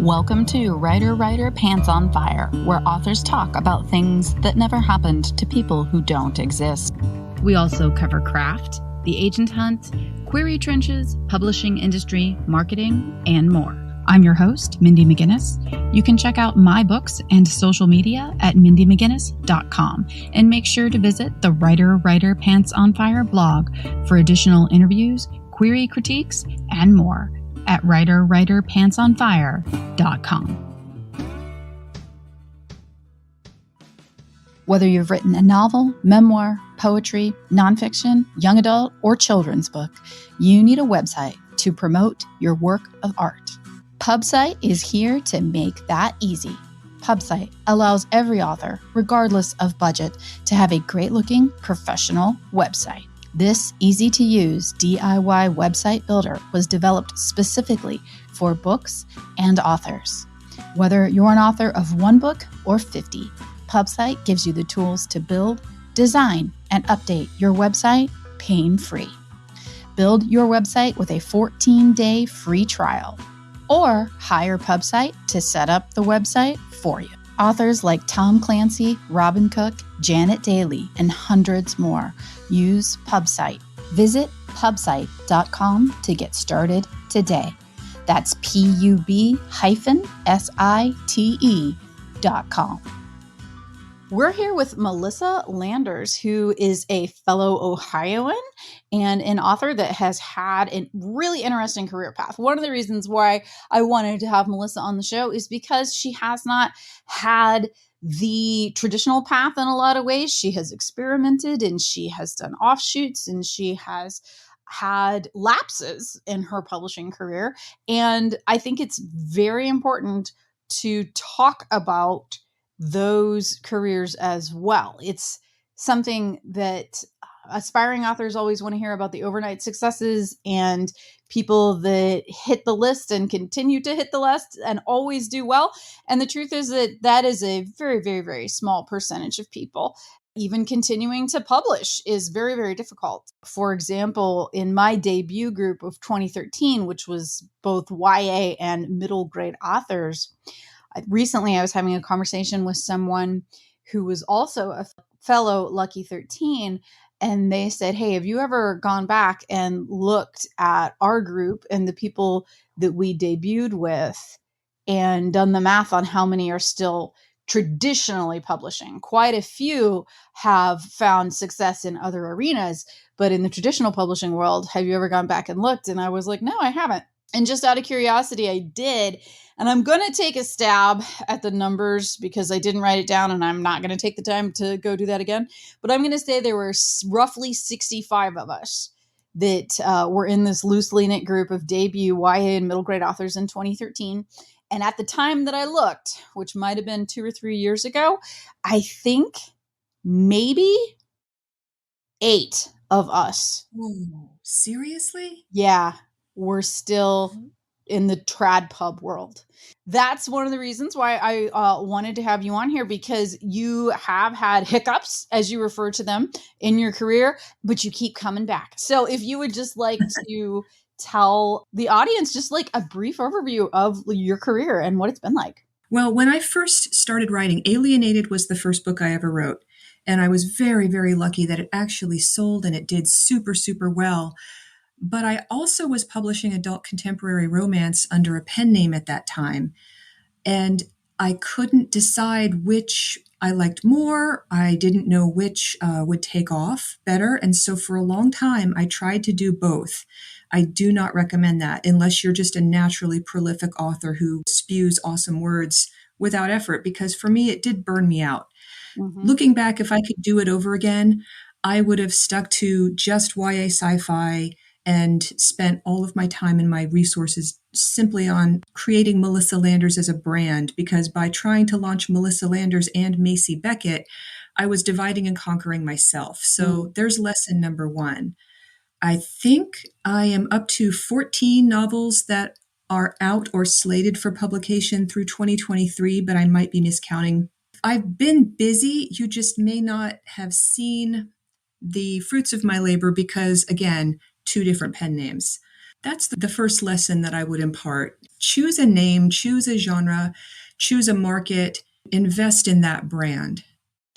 Welcome to Writer Pants on Fire, where authors talk about things that never happened to people who don't exist. We also cover craft, the agent hunt, query trenches, publishing industry, marketing, and more. I'm your host, Mindy McGinnis. You can check out my books and social media at mindymcginnis.com, and make sure to visit the Writer Pants on Fire blog for additional interviews, query critiques, and more at writerpantsonfire.com. Whether you've written a novel, memoir, poetry, nonfiction, young adult, or children's book, you need a website to promote your work of art. PubSite is here to make that easy. PubSite allows every author, regardless of budget, to have a great-looking, professional website. This easy-to-use DIY website builder was developed specifically for books and authors. Whether you're an author of one book or 50, PubSite gives you the tools to build, design, and update your website pain-free. Build your website with a 14-day free trial, or hire PubSite to set up the website for you. Authors like Tom Clancy, Robin Cook, Janet Daly, and hundreds more use PubSite. Visit pubsite.com to get started today. That's pub-site.com. We're here with Melisa Landers, who is a fellow Ohioan and an author that has had a really interesting career path. One of the reasons why I wanted to have Melisa on the show is because she has not had the traditional path in a lot of ways. She has experimented and she has done offshoots and she has had lapses in her publishing career. And I think it's very important to talk about those careers as well. It's something that aspiring authors always want to hear about, the overnight successes and people that hit the list and continue to hit the list and always do well. And the truth is that that is a very, very, very small percentage of people. Even continuing to publish is very, very difficult. For example, in my debut group of 2013, which was both YA and middle grade authors, recently, I was having a conversation with someone who was also a fellow Lucky 13, and they said, hey, have you ever gone back and looked at our group and the people that we debuted with and done the math on how many are still traditionally publishing? Quite a few have found success in other arenas, but in the traditional publishing world, have you ever gone back and looked? And I was like, no, I haven't. And just out of curiosity, I did. And I'm going to take a stab at the numbers because I didn't write it down and I'm not going to take the time to go do that again. But I'm going to say there were roughly 65 of us that were in this loosely knit group of debut YA and middle grade authors in 2013. And at the time that I looked, which might have been 2 or 3 years ago, I think maybe 8 of us. Whoa, seriously? Yeah. We're still in the trad pub world. That's one of the reasons why I wanted to have you on here, because you have had hiccups, as you refer to them, in your career, but you keep coming back. So if you would just like to tell the audience just like a brief overview of your career and what it's been like. Well, when I first started writing, Alienated was the first book I ever wrote. And I was very, very lucky that it actually sold and it did super, super well. But I also was publishing adult contemporary romance under a pen name at that time. And I couldn't decide which I liked more. I didn't know which would take off better. And so for a long time, I tried to do both. I do not recommend that unless you're just a naturally prolific author who spews awesome words without effort, because for me, it did burn me out. Mm-hmm. Looking back, if I could do it over again, I would have stuck to just YA sci-fi and spent all of my time and my resources simply on creating Melisa Landers as a brand, because by trying to launch Melisa Landers and Macy Beckett, I was dividing and conquering myself. So there's lesson number 1. I think I am up to 14 novels that are out or slated for publication through 2023, but I might be miscounting. I've been busy. You just may not have seen the fruits of my labor because, again, 2 different pen names. That's the first lesson that I would impart. Choose a name, choose a genre, choose a market, invest in that brand.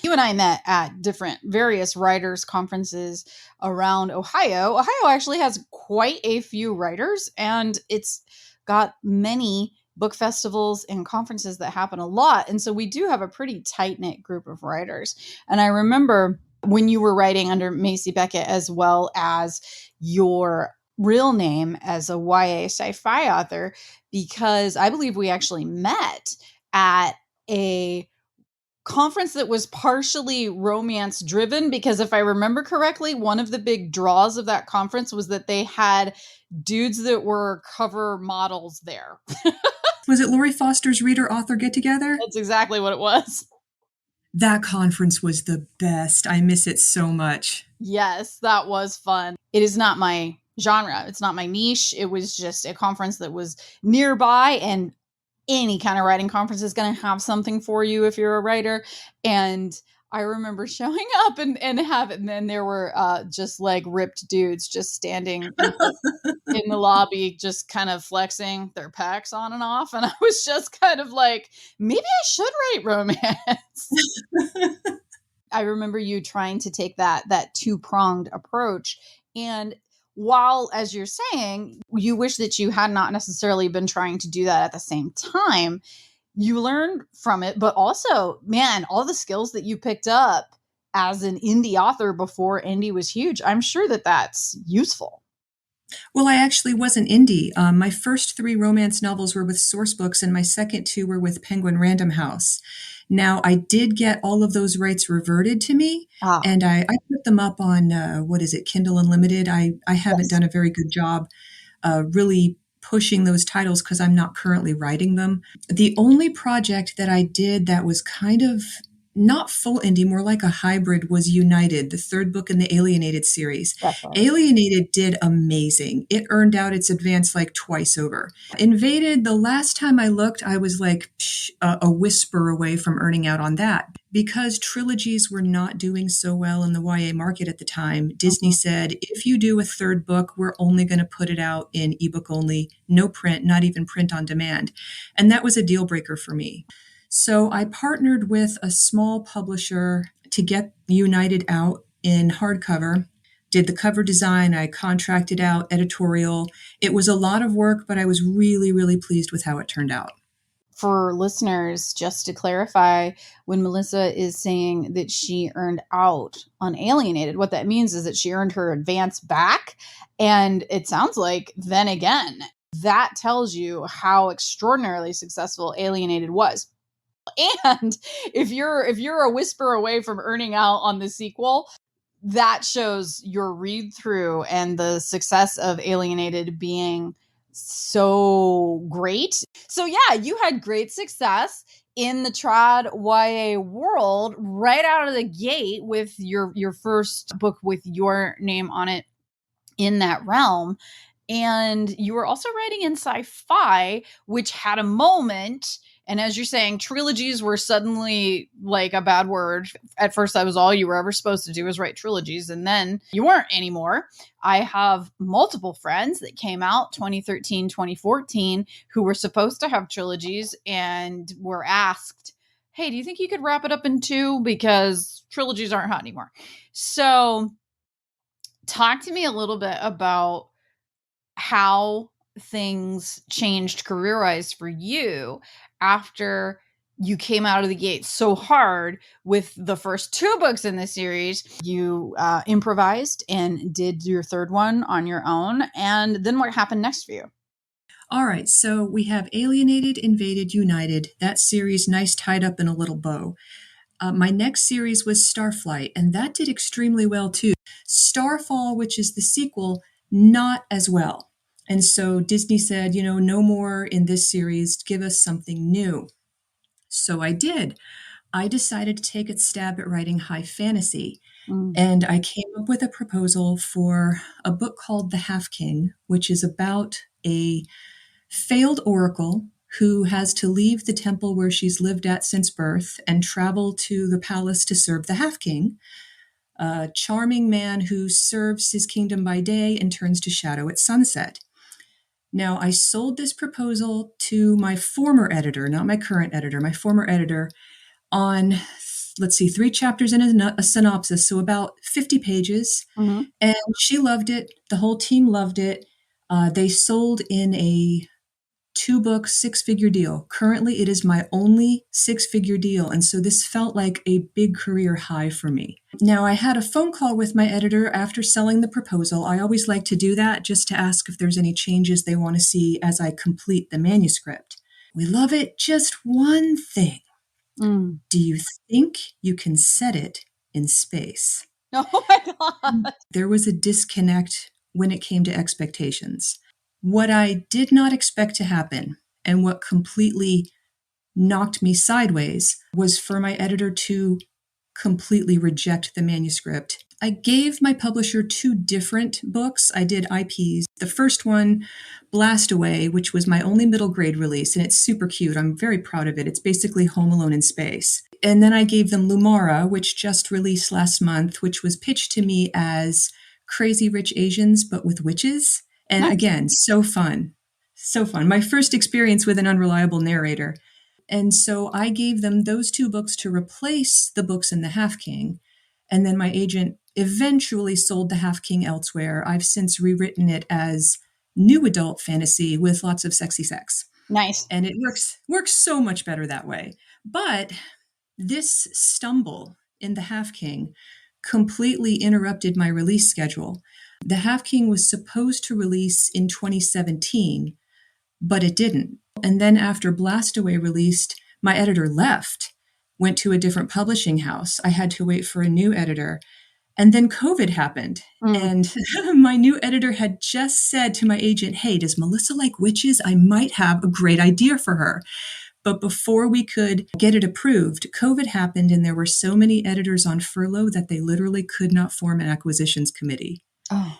You and I met at different various writers conferences around Ohio. Ohio actually has quite a few writers, and it's got many book festivals and conferences that happen a lot. And so we do have a pretty tight knit group of writers. And I remember when you were writing under Macy Beckett, as well as your real name as a YA sci-fi author, because I believe we actually met at a conference that was partially romance driven, because if I remember correctly, one of the big draws of that conference was that they had dudes that were cover models there. Was it Lori Foster's reader author get together? That's exactly what it was. That conference was the best. I miss it so much. Yes, that was fun. It is not my genre. It's not my niche. It was just a conference that was nearby, and any kind of writing conference is going to have something for you if you're a writer. And I remember showing up and then there were just like ripped dudes just standing in the lobby, just kind of flexing their pecs on and off. And I was just kind of like, maybe I should write romance. I remember you trying to take that two-pronged approach. And while, as you're saying, you wish that you had not necessarily been trying to do that at the same time, you learned from it, but also, man, all the skills that you picked up as an indie author before indie was huge. I'm sure that that's useful. Well, I actually was an indie. My first 3 romance novels were with Sourcebooks, and my second 2 were with Penguin Random House. Now, I did get all of those rights reverted to me, Ah, and I put them up on, what is it, Kindle Unlimited. I haven't yes. done a very good job really pushing those titles because I'm not currently writing them. The only project that I did that was kind of not full indie, more like a hybrid, was United, the 3rd book in the Alienated series. That's right. Alienated did amazing. It earned out its advance like twice over. Invaded, the last time I looked, I was like a whisper away from earning out on that. Because trilogies were not doing so well in the YA market at the time, Disney Mhm. said, if you do a 3rd book, we're only going to put it out in ebook only, no print, not even print on demand. And that was a deal breaker for me. So I partnered with a small publisher to get United out in hardcover, did the cover design, I contracted out editorial. It was a lot of work, but I was really, really pleased with how it turned out. For listeners, just to clarify, when Melisa is saying that she earned out on Alienated, what that means is that she earned her advance back. And it sounds like, then again, that tells you how extraordinarily successful Alienated was. And if you're a whisper away from earning out on the sequel, that shows your read through and the success of Alienated being so great. So yeah, you had great success in the trad YA world right out of the gate with your first book with your name on it in that realm. And you were also writing in sci-fi, which had a moment. And as you're saying, trilogies were suddenly like a bad word. At first, that was all you were ever supposed to do was write trilogies. And then you weren't anymore. I have multiple friends that came out 2013, 2014, who were supposed to have trilogies and were asked, hey, do you think you could wrap it up in 2? Because trilogies aren't hot anymore. So talk to me a little bit about how things changed career wise for you after you came out of the gate so hard with the first 2 books in the series. You improvised and did your 3rd one on your own. And then what happened next for you? All right, so we have Alienated, Invaded, United. That series nice tied up in a little bow. My next series was Starflight, and that did extremely well too. Starfall, which is the sequel, not as well. And so Disney said, no more in this series, give us something new. So I did. I decided to take a stab at writing high fantasy. Mm. And I came up with a proposal for a book called The Half King, which is about a failed oracle who has to leave the temple where she's lived at since birth and travel to the palace to serve the Half King, a charming man who serves his kingdom by day and turns to shadow at sunset. Now, I sold this proposal to my former editor, not my current editor, my former editor, on, let's see, 3 chapters and a synopsis, so about 50 pages. Mm-hmm. And she loved it. The whole team loved it. They sold in a 2-book, 6-figure deal. Currently, it is my only 6-figure deal. And so this felt like a big career high for me. Now, I had a phone call with my editor after selling the proposal. I always like to do that just to ask if there's any changes they want to see as I complete the manuscript. We love it. Just one thing. Mm. Do you think you can set it in space? Oh my God. There was a disconnect when it came to expectations. What I did not expect to happen, and what completely knocked me sideways, was for my editor to completely reject the manuscript. I gave my publisher 2 different books. I did IPs. The first one, Blast Away, which was my only middle grade release, and it's super cute. I'm very proud of it. It's basically Home Alone in space. And then I gave them Lumara, which just released last month, which was pitched to me as Crazy Rich Asians, but with witches. And Nice. again, so fun. So fun. My first experience with an unreliable narrator. And so I gave them those 2 books to replace the books in the Half King. And then my agent eventually sold the Half King elsewhere. I've since rewritten it as new adult fantasy with lots of sexy sex. Nice. And it works so much better that way. But this stumble in the Half King completely interrupted my release schedule. The Half King was supposed to release in 2017, but it didn't. And then after Blast Away released, my editor left, went to a different publishing house. I had to wait for a new editor. And then COVID happened. And my new editor had just said to my agent, hey, does Melisa like witches? I might have a great idea for her. But before we could get it approved, COVID happened, and there were so many editors on furlough that they literally could not form an acquisitions committee. Oh.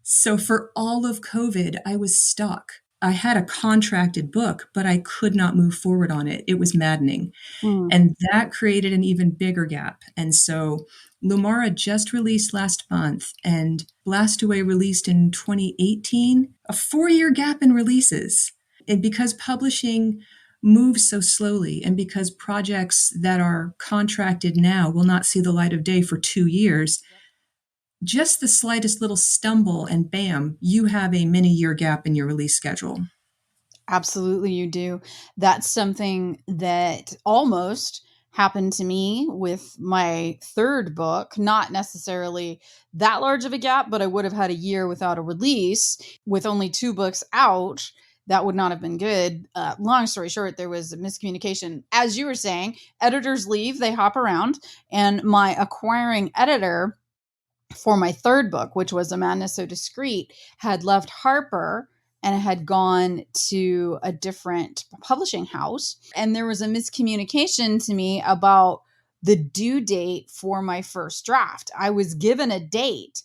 So for all of COVID, I was stuck. I had a contracted book, but I could not move forward on it. It was maddening. And that created an even bigger gap. And so Lumara just released last month, and Blast Away released in 2018, a 4-year gap in releases. And because publishing moves so slowly, and because projects that are contracted now will not see the light of day for 2 years, just the slightest little stumble and bam, you have a many-year gap in your release schedule. Absolutely, you do. That's something that almost happened to me with my 3rd book. Not necessarily that large of a gap, but I would have had a year without a release with only 2 books out. That would not have been good. Long story short, there was a miscommunication. As you were saying, editors leave, they hop around, and my acquiring editor for my 3rd book, which was A Madness So Discreet, had left Harper and had gone to a different publishing house. And there was a miscommunication to me about the due date for my first draft. I was given a date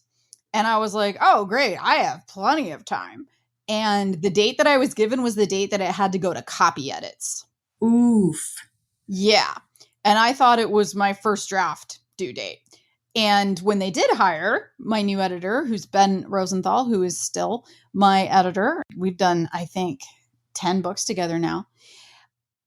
and I was like, oh, great, I have plenty of time. And the date that I was given was the date that it had to go to copy edits. Oof. Yeah. And I thought it was my first draft due date. And when they did hire my new editor, who's Ben Rosenthal, who is still my editor, we've done, I think, 10 books together now.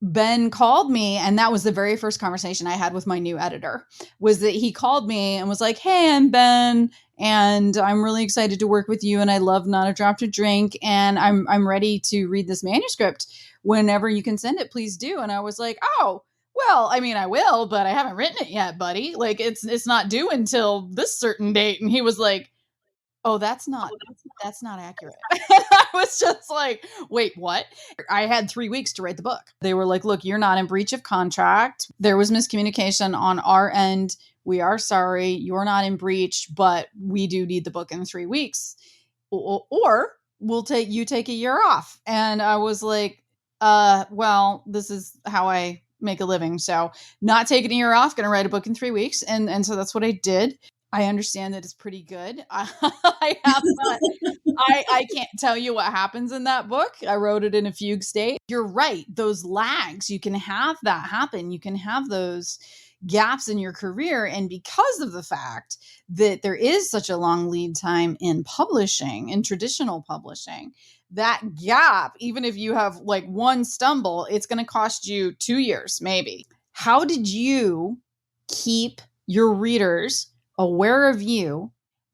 Ben called me, and that was the very first conversation I had with my new editor, was that he called me and was like, hey, I'm Ben, and I'm really excited to work with you, and I love Not a Drop to Drink, and I'm ready to read this manuscript. Whenever you can send it, please do. And I was like, oh, well, I mean, I will, but I haven't written it yet, buddy. Like, it's not due until this certain date. And he was like, oh, that's not accurate. I was just like, wait, what? I had 3 weeks to write the book. They were like, look, you're not in breach of contract. There was miscommunication on our end. We are sorry. You're not in breach, but we do need the book in 3 weeks. Or we'll take a year off. And I was like, well, this is how I make a living. So not taking a year off, going to write a book in 3 weeks. And so that's what I did. I understand that it's pretty good. I have not, I can't tell you what happens in that book. I wrote it in a fugue state. You're right. Those lags, you can have that happen. You can have those gaps in your career. And because of the fact that there is such a long lead time in publishing, in traditional publishing, that gap, even if you have like one stumble, it's going to cost you 2 years, maybe. How did you keep your readers aware of you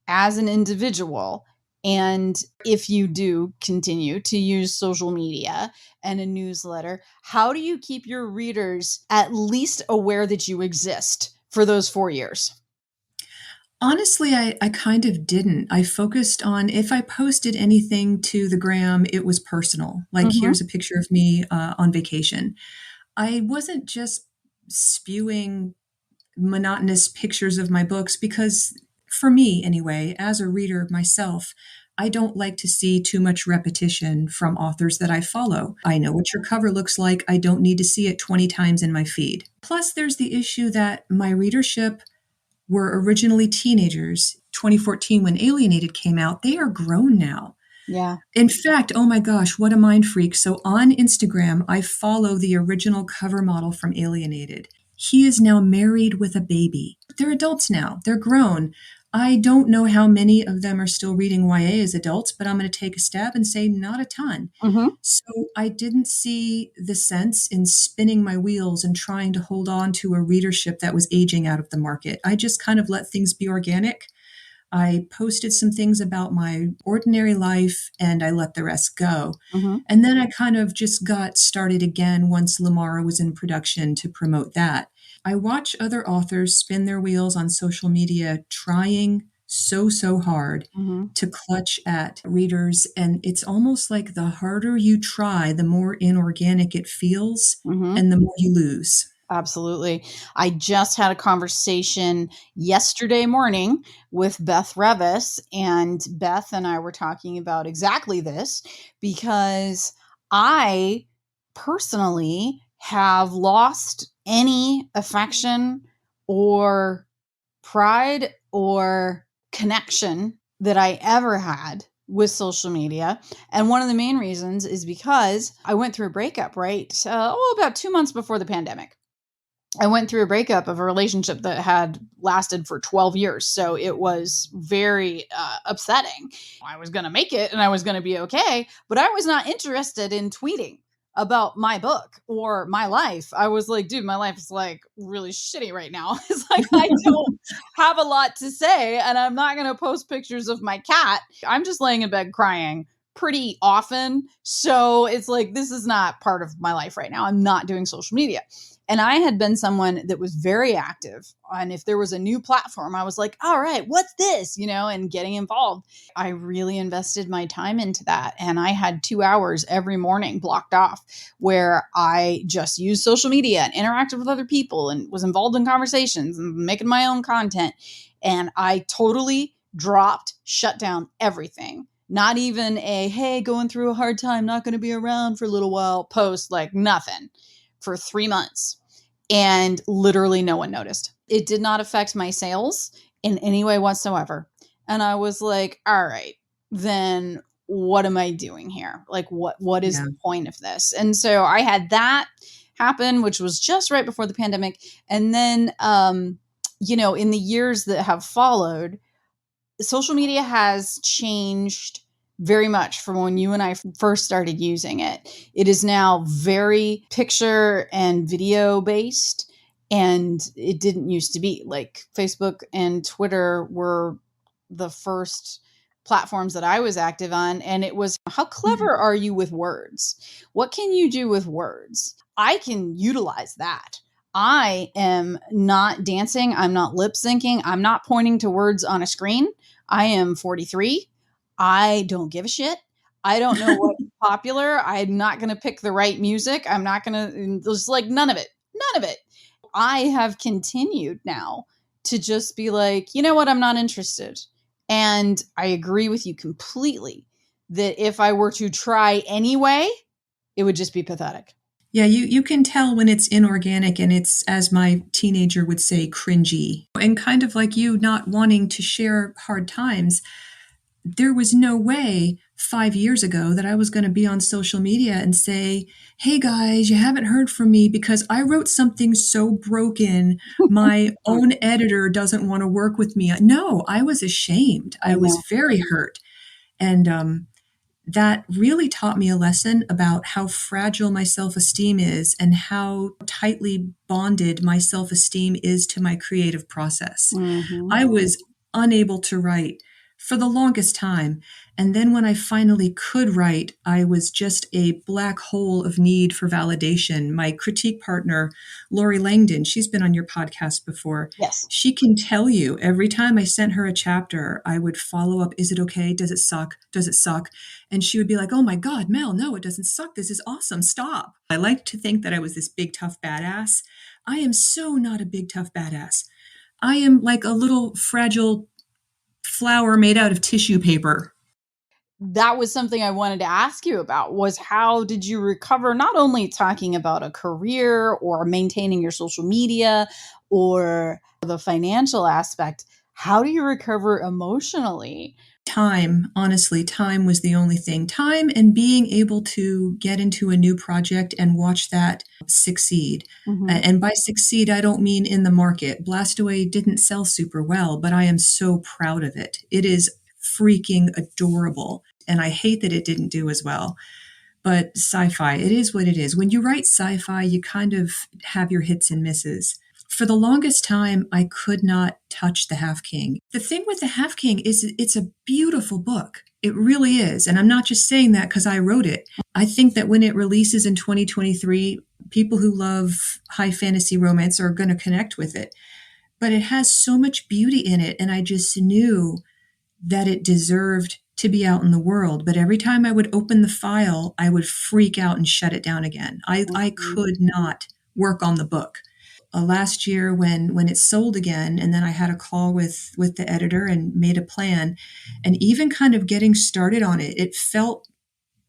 as an individual? And if you do continue to use social media and a newsletter, how do you keep your readers at least aware that you exist for those 4 years? Honestly, I kind of didn't. I focused on if I posted anything to the gram, it was personal. Like, Mm-hmm. here's a picture of me on vacation. I wasn't just spewing monotonous pictures of my books because, for me anyway, as a reader myself, I don't like to see too much repetition from authors that I follow. I know what your cover looks like. I don't need to see it 20 times in my feed. Plus, there's the issue that my readership were originally teenagers. 2014, when Alienated came out, they are grown now. Yeah. In fact, oh my gosh, what a mind freak. So on Instagram, I follow the original cover model from Alienated. He is now married with a baby. They're adults now, they're grown. I don't know how many of them are still reading YA as adults, but I'm going to take a stab and say not a ton. Mm-hmm. So I didn't see the sense in spinning my wheels and trying to hold on to a readership that was aging out of the market. I just kind of let things be organic. I posted some things about my ordinary life and I let the rest go. Mm-hmm. And then I kind of just got started again once Lumara was in production to promote that. I watch other authors spin their wheels on social media, trying so hard Mm-hmm. to clutch at readers. And it's almost like the harder you try, the more inorganic it feels Mm-hmm. and the more you lose. Absolutely. I just had a conversation yesterday morning with Beth Revis, and Beth and I were talking about exactly this because I personally have lost any affection or pride or connection that I ever had with social media. And one of the main reasons is because I went through a breakup, right? About 2 months before the pandemic. I went through a breakup of a relationship that had lasted for 12 years. So it was very upsetting. I was going to make it and I was going to be okay, but I was not interested in tweeting about my book or my life. I was like, dude, my life is like really shitty right now. It's like I don't have a lot to say and I'm not going to post pictures of my cat. I'm just laying in bed crying pretty often. So it's like, this is not part of my life right now. I'm not doing social media. And I had been someone that was very active. And if there was a new platform, I was like, all right, what's this? And getting involved. I really invested my time into that. And I had 2 hours every morning blocked off where I just used social media and interacted with other people and was involved in conversations and making my own content. And I totally shut down everything. Not even a, hey, going through a hard time, not going to be around for a little while post, like nothing for 3 months. And literally no one noticed. It did not affect my sales in any way whatsoever. And I was like, all right, then what am I doing here? Like, what is Yeah. the point of this? And so I had that happen, which was just right before the pandemic. And then, in the years that have followed, social media has changed very much from when you and I first started using it. It is now very picture and video based, and it didn't used to be. Like Facebook and Twitter were the first platforms that I was active on, and it was, how clever are you with words? What can you do with words? I can utilize that. I am not dancing. I'm not lip syncing. I'm not pointing to words on a screen. I am 43. I don't give a shit. I don't know what's popular. I'm not going to pick the right music. I'm not going to, just like none of it. None of it. I have continued now to just be like, you know what? I'm not interested. And I agree with you completely that if I were to try anyway, it would just be pathetic. Yeah, you can tell when it's inorganic and it's, as my teenager would say, cringy. And kind of like you not wanting to share hard times, there was no way 5 years ago that I was going to be on social media and say, hey guys, you haven't heard from me because I wrote something so broken, my own editor doesn't want to work with me. No, I was ashamed. I I was know. very hurt. And that really taught me a lesson about how fragile my self esteem is and how tightly bonded my self esteem is to my creative process. Mm-hmm. I was unable to write for the longest time. And then when I finally could write, I was just a black hole of need for validation. My critique partner, Lori Langdon, she's been on your podcast before. Yes. She can tell you every time I sent her a chapter, I would follow up. Is it okay? Does it suck? Does it suck? And she would be like, oh my God, Mel, no, it doesn't suck. This is awesome. Stop. I like to think that I was this big, tough badass. I am so not a big, tough badass. I am like a little fragile flower made out of tissue paper. That was something I wanted to ask you about, was how did you recover, not only talking about a career or maintaining your social media or the financial aspect, how do you recover emotionally? Time, honestly, time was the only thing. Time and being able to get into a new project and watch that succeed. Mm-hmm. And by succeed, I don't mean in the market. Blastaway didn't sell super well, but I am so proud of it. It is freaking adorable. And I hate that it didn't do as well. But sci-fi, it is what it is. When you write sci-fi, you kind of have your hits and misses. For the longest time, I could not touch The Half King. The thing with The Half King is it's a beautiful book. It really is. And I'm not just saying that because I wrote it. I think that when it releases in 2023, people who love high fantasy romance are going to connect with it. But it has so much beauty in it. And I just knew that it deserved to be out in the world. But every time I would open the file, I would freak out and shut it down again. I Mm-hmm. could not work on the book. Last year when it sold again, and then I had a call with the editor and made a plan, and even kind of getting started on it, it felt,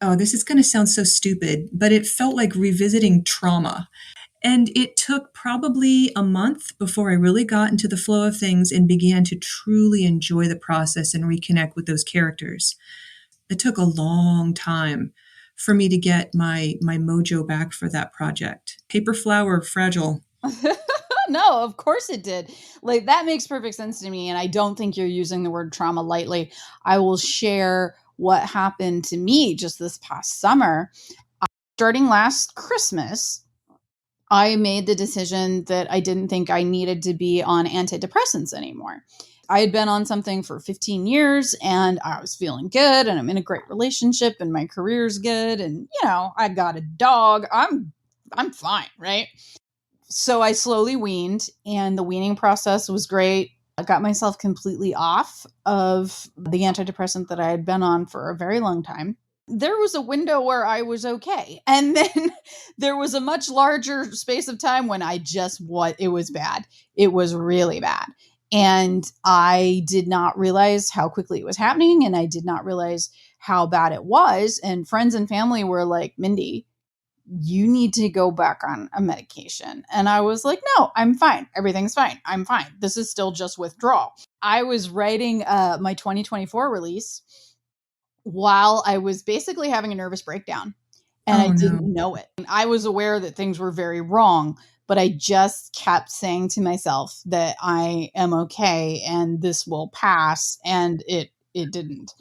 oh, this is going to sound so stupid, but it felt like revisiting trauma. And it took probably a month before I really got into the flow of things and began to truly enjoy the process and reconnect with those characters. It took a long time for me to get my mojo back for that project. Paper flower, fragile. No, of course it did. Like, that makes perfect sense to me. And I don't think you're using the word trauma lightly. I will share what happened to me just this past summer. Starting last Christmas, I made the decision that I didn't think I needed to be on antidepressants anymore. I had been on something for 15 years and I was feeling good and I'm in a great relationship and my career's good and I got a dog. I'm fine, right? So I slowly weaned and the weaning process was great. I got myself completely off of the antidepressant that I had been on for a very long time. There was a window where I was okay. And then there was a much larger space of time when it was bad. It was really bad. And I did not realize how quickly it was happening. And I did not realize how bad it was. And friends and family were like, Mindy, you need to go back on a medication. And I was like, no, I'm fine. Everything's fine. I'm fine. This is still just withdrawal. I was writing my 2024 release while I was basically having a nervous breakdown and I Oh no. didn't know it. And I was aware that things were very wrong, but I just kept saying to myself that I am okay and this will pass, and it didn't.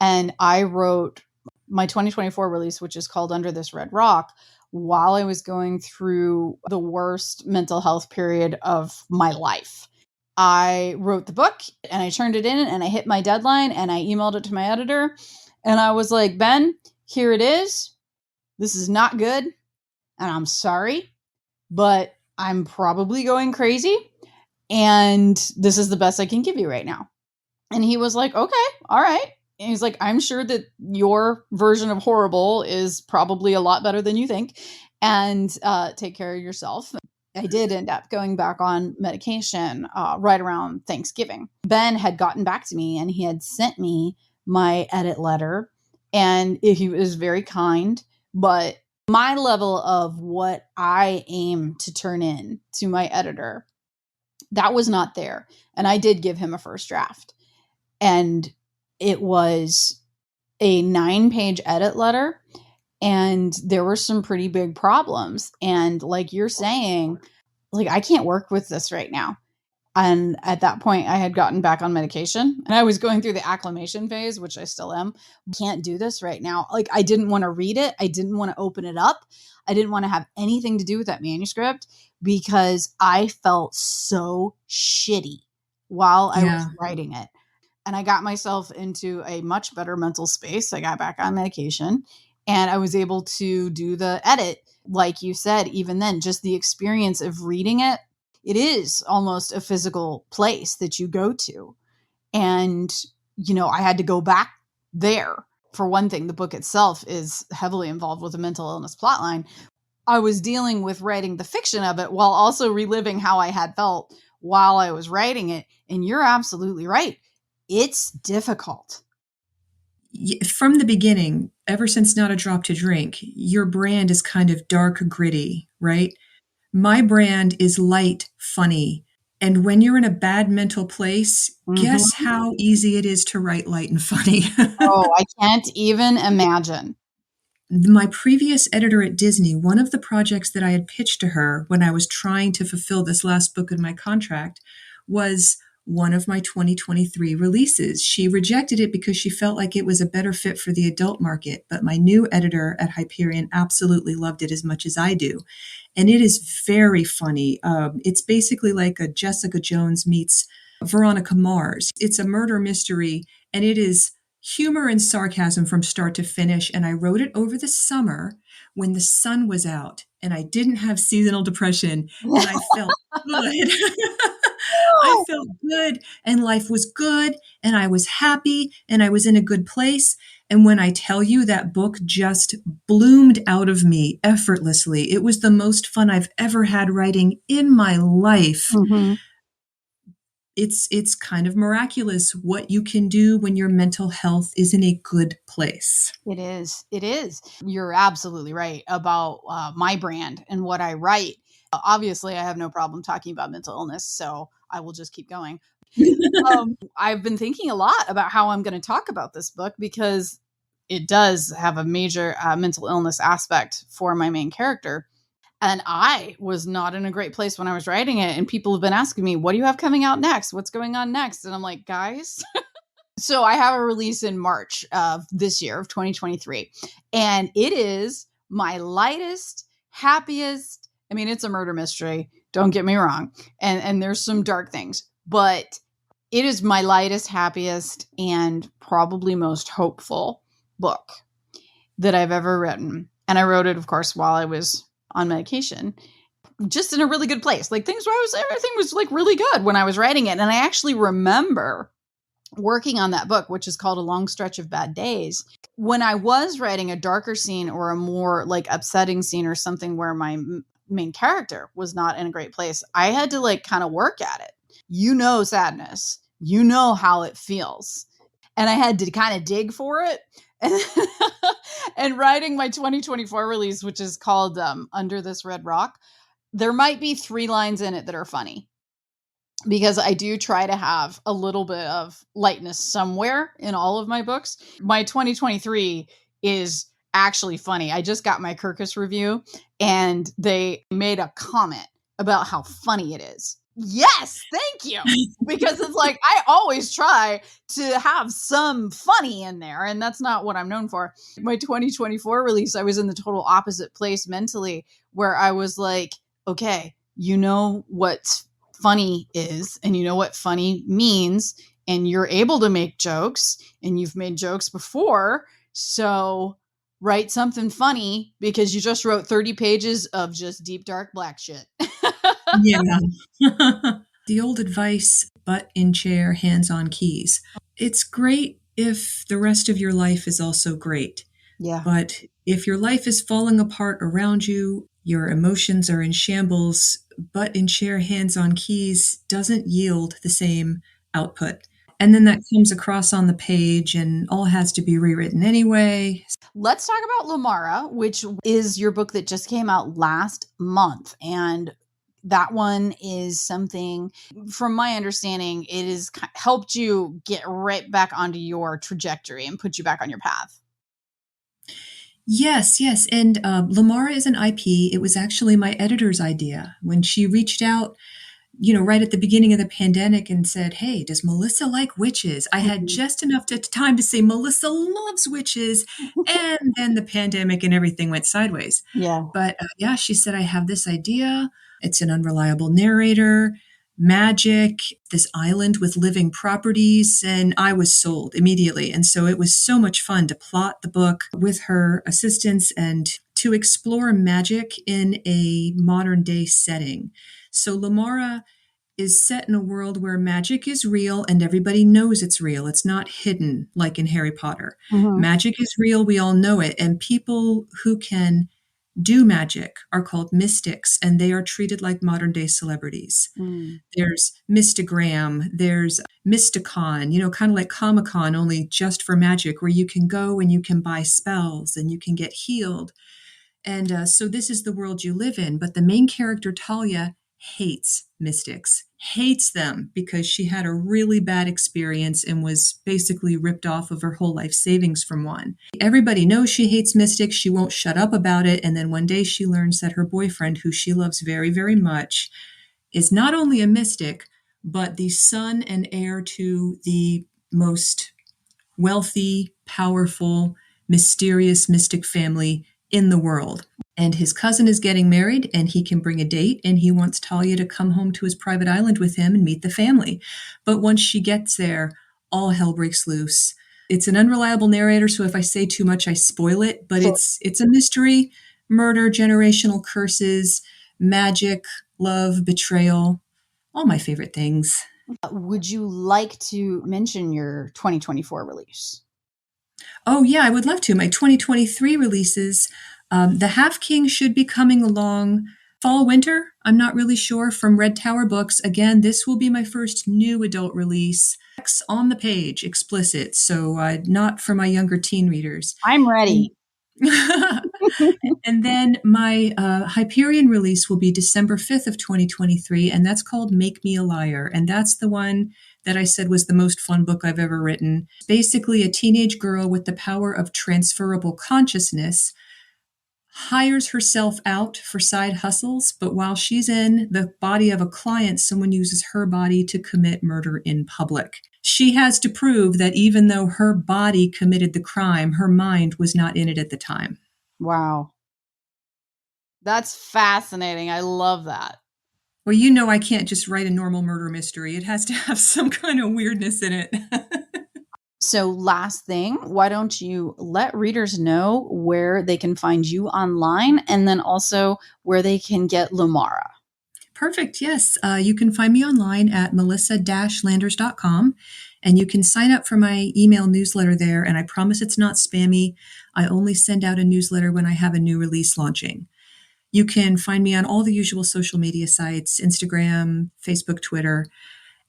And I wrote my 2024 release, which is called Under This Red Rock, while I was going through the worst mental health period of my life. I wrote the book and I turned it in and I hit my deadline and I emailed it to my editor. And I was like, Ben, here it is. This is not good. And I'm sorry, but I'm probably going crazy. And this is the best I can give you right now. And he was like, okay, all right. And he's like, I'm sure that your version of horrible is probably a lot better than you think. And take care of yourself. I did end up going back on medication right around Thanksgiving. Ben had gotten back to me and he had sent me my edit letter. And he was very kind. But my level of what I aim to turn in to my editor, that was not there. And I did give him a first draft. And it was a 9-page edit letter. And there were some pretty big problems. And like you're saying, like, I can't work with this right now. And at that point, I had gotten back on medication and I was going through the acclimation phase, which I still am. Can't do this right now. Like, I didn't want to read it. I didn't want to open it up. I didn't want to have anything to do with that manuscript because I felt so shitty while I was Yeah. writing it. And I got myself into a much better mental space. I got back on medication and I was able to do the edit. Like you said, even then, just the experience of reading it, it is almost a physical place that you go to. And, I had to go back there. For one thing, the book itself is heavily involved with a mental illness plotline. I was dealing with writing the fiction of it while also reliving how I had felt while I was writing it. And you're absolutely right. It's difficult. From the beginning, ever since Not a Drop to Drink, your brand is kind of dark, gritty, right? My brand is light, funny. And when you're in a bad mental place, guess Mm-hmm. how easy it is to write light and funny? Oh, I can't even imagine. My previous editor at Disney, one of the projects that I had pitched to her when I was trying to fulfill this last book in my contract was one of my 2023 releases. She rejected it because she felt like it was a better fit for the adult market, but my new editor at Hyperion absolutely loved it as much as I do. And it is very funny. It's basically like a Jessica Jones meets Veronica Mars. It's a murder mystery, and it is humor and sarcasm from start to finish. And I wrote it over the summer when the sun was out and I didn't have seasonal depression and I felt good. I felt good and life was good and I was happy and I was in a good place. And when I tell you that book just bloomed out of me effortlessly, it was the most fun I've ever had writing in my life. Mm-hmm. It's kind of miraculous what you can do when your mental health is in a good place. It is. It is. You're absolutely right about my brand and what I write. Obviously, I have no problem talking about mental illness, so I will just keep going. I've been thinking a lot about how I'm going to talk about this book because it does have a major mental illness aspect for my main character. And I was not in a great place when I was writing it. And people have been asking me, what do you have coming out next? What's going on next? And I'm like, guys. So I have a release in March of this year of 2023. And it is my lightest, happiest. I mean, it's a murder mystery. Don't get me wrong. And there's some dark things, but it is my lightest, happiest, and probably most hopeful book that I've ever written. And I wrote it, of course, while I was on medication, just in a really good place. Like everything was like really good when I was writing it. And I actually remember working on that book, which is called A Long Stretch of Bad Days. When I was writing a darker scene or a more like upsetting scene or something where my main character was not in a great place, I had to like kind of work at it. Sadness, how it feels. And I had to kind of dig for it. And writing my 2024 release, which is called Under This Red Rock, there might be 3 lines in it that are funny because I do try to have a little bit of lightness somewhere in all of my books. My 2023 is actually funny. I just got my Kirkus review and they made a comment about how funny it is. Yes, thank you. Because it's like, I always try to have some funny in there, and that's not what I'm known for. My 2024 release, I was in the total opposite place mentally, where I was like, okay, you know what funny is, and you know what funny means, and you're able to make jokes, and you've made jokes before, so write something funny because you just wrote 30 pages of just deep, dark, black shit. Yeah. The old advice, butt in chair, hands on keys. It's great if the rest of your life is also great. Yeah. But if your life is falling apart around you, your emotions are in shambles, butt in chair, hands on keys doesn't yield the same output. And then that comes across on the page and all has to be rewritten anyway. Let's talk about Lumara, which is your book that just came out last month. And that one is something, from my understanding, it has helped you get right back onto your trajectory and put you back on your path. Yes, yes. And Lumara is an IP. It was actually my editor's idea. When she reached out, right at the beginning of the pandemic and said, hey, does Melissa like witches? I had just enough time to say Melissa loves witches. And then the pandemic and everything went sideways. Yeah. But yeah, she said, I have this idea. It's an unreliable narrator, magic, this island with living properties. And I was sold immediately. And so it was so much fun to plot the book with her assistants and to explore magic in a modern day setting. So Lumara is set in a world where magic is real and everybody knows it's real. It's not hidden like in Harry Potter. Mm-hmm. Magic is real. We all know it. And people who can do magic are called mystics, and they are treated like modern day celebrities. Mm. There's Mystagram, there's Mysticon, kind of like Comic-Con, only just for magic, where you can go and you can buy spells and you can get healed. And so this is the world you live in. But the main character, Talia, hates mystics, hates them because she had a really bad experience and was basically ripped off of her whole life savings from one. Everybody knows she hates mystics. She won't shut up about it. And then one day she learns that her boyfriend, who she loves very, very much, is not only a mystic, but the son and heir to the most wealthy, powerful, mysterious mystic family in the world. And his cousin is getting married and he can bring a date, and he wants Talia to come home to his private island with him and meet the family. But once she gets there, all hell breaks loose. It's an unreliable narrator, so if I say too much, I spoil it, but it's a mystery, murder, generational curses, magic, love, betrayal, all my favorite things. Would you like to mention your 2024 release? Oh, yeah, I would love to. My 2023 releases, The Half King should be coming along fall, winter. I'm not really sure, from Red Tower Books. Again, this will be my first new adult release. Sex on the page, explicit, so not for my younger teen readers. I'm ready. And then my Hyperion release will be December 5th of 2023, and that's called Make Me a Liar. And that's the one that I said was the most fun book I've ever written. Basically, a teenage girl with the power of transferable consciousness hires herself out for side hustles, but while she's in the body of a client, someone uses her body to commit murder in public. She has to prove that even though her body committed the crime, her mind was not in it at the time. Wow. That's fascinating. I love that. Well, I can't just write a normal murder mystery. It has to have some kind of weirdness in it. So last thing, why don't you let readers know where they can find you online, and then also where they can get Lumara? Perfect. Yes. You can find me online at melissa-landers.com, and you can sign up for my email newsletter there. And I promise it's not spammy. I only send out a newsletter when I have a new release launching. You can find me on all the usual social media sites, Instagram, Facebook, Twitter.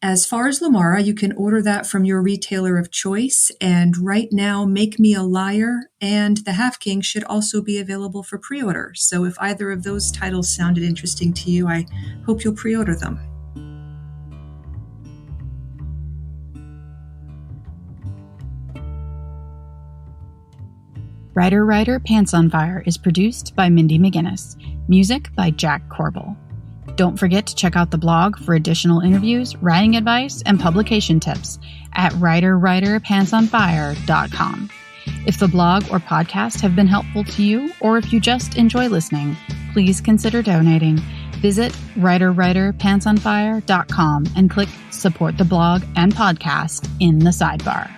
As far as Lumara, you can order that from your retailer of choice. And right now, Make Me a Liar and The Half King should also be available for pre-order. So if either of those titles sounded interesting to you, I hope you'll pre-order them. Writer, Pants on Fire is produced by Mindy McGinnis. Music by Jack Corbel. Don't forget to check out the blog for additional interviews, writing advice, and publication tips at writerpantsonfire.com. If the blog or podcast have been helpful to you, or if you just enjoy listening, please consider donating. Visit writerpantsonfire.com and click Support the Blog and Podcast in the sidebar.